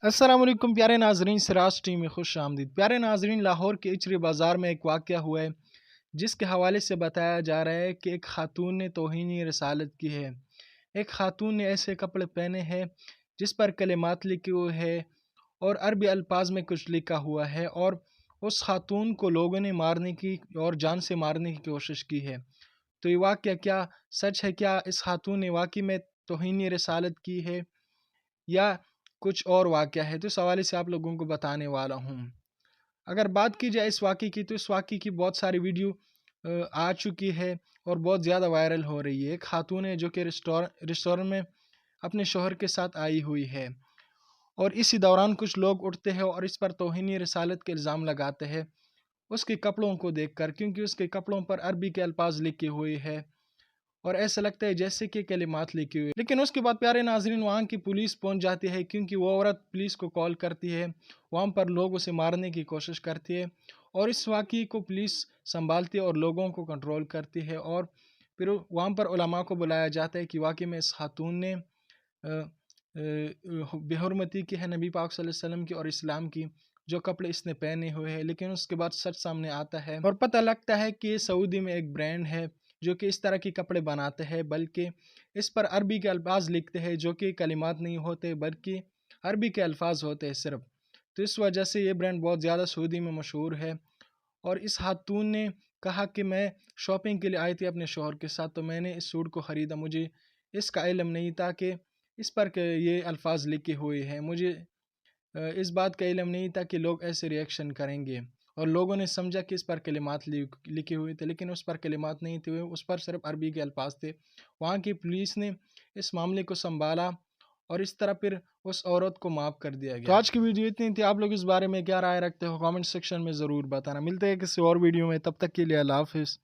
السلام علیکم پیارے ناظرین، سراج ٹی میں خوش آمدید۔ پیارے ناظرین، لاہور کے اچری بازار میں ایک واقعہ ہوا ہے جس کے حوالے سے بتایا جا رہا ہے کہ ایک خاتون نے توہین رسالت کی ہے۔ ایک خاتون نے ایسے کپڑے پہنے ہیں جس پر کلمات لکھے ہوئے ہیں اور عربی الفاظ میں کچھ لکھا ہوا ہے، اور اس خاتون کو لوگوں نے مارنے کی اور جان سے مارنے کی کوشش کی ہے۔ تو یہ واقعہ کیا سچ ہے؟ کیا اس خاتون نے واقعی میں توہین رسالت کی ہے یا کچھ اور واقعہ ہے؟ تو اس حوالے سے آپ لوگوں کو بتانے والا ہوں۔ اگر بات کی جائے اس واقعے کی، تو اس واقعے کی بہت ساری ویڈیو آ چکی ہے اور بہت زیادہ وائرل ہو رہی ہے۔ ایک خاتون ہے جو کہ ریسٹورنٹ میں اپنے شوہر کے ساتھ آئی ہوئی ہے، اور اسی دوران کچھ لوگ اٹھتے ہیں اور اس پر توہین رسالت کے الزام لگاتے ہیں اس کے کپڑوں کو دیکھ کر، کیونکہ اس کے کپڑوں پر عربی کے الفاظ لکھے ہوئے ہیں اور ایسا لگتا ہے جیسے کہ کلمات لکھی ہوئی۔ لیکن اس کے بعد پیارے ناظرین، وہاں کی پولیس پہنچ جاتی ہے، کیونکہ وہ عورت پولیس کو کال کرتی ہے، وہاں پر لوگ اسے مارنے کی کوشش کرتی ہے، اور اس واقعے کو پولیس سنبھالتی ہے اور لوگوں کو کنٹرول کرتی ہے، اور پھر وہاں پر علماء کو بلایا جاتا ہے کہ واقعی میں اس خاتون نے بے حرمتی کی ہے نبی پاک صلی اللہ علیہ وسلم کی اور اسلام کی، جو کپڑے اس نے پہنے ہوئے ہیں۔ لیکن اس کے بعد سچ سامنے آتا ہے اور پتہ لگتا ہے کہ یہ سعودی میں ایک برانڈ ہے جو کہ اس طرح کے کپڑے بناتے ہیں، بلکہ اس پر عربی کے الفاظ لکھتے ہیں جو کہ کلمات نہیں ہوتے بلکہ عربی کے الفاظ ہوتے ہیں صرف۔ تو اس وجہ سے یہ برانڈ بہت زیادہ سعودی میں مشہور ہے، اور اس خاتون نے کہا کہ میں شاپنگ کے لیے آئی تھی اپنے شوہر کے ساتھ، تو میں نے اس سوٹ کو خریدا، مجھے اس کا علم نہیں تھا کہ اس پر یہ الفاظ لکھے ہوئے ہیں، مجھے اس بات کا علم نہیں تھا کہ لوگ ایسے ریئیکشن کریں گے، اور لوگوں نے سمجھا کہ اس پر کلمات لکھے ہوئے تھے، لیکن اس پر کلمات نہیں تھے، اس پر صرف عربی کے الفاظ تھے۔ وہاں کی پولیس نے اس معاملے کو سنبھالا اور اس طرح پھر اس عورت کو معاف کر دیا گیا۔ تو آج کی ویڈیو اتنی تھی۔ آپ لوگ اس بارے میں کیا رائے رکھتے ہو؟ کامنٹ سیکشن میں ضرور بتانا۔ ملتے ہیں کسی اور ویڈیو میں، تب تک کے لیے اللہ حافظ۔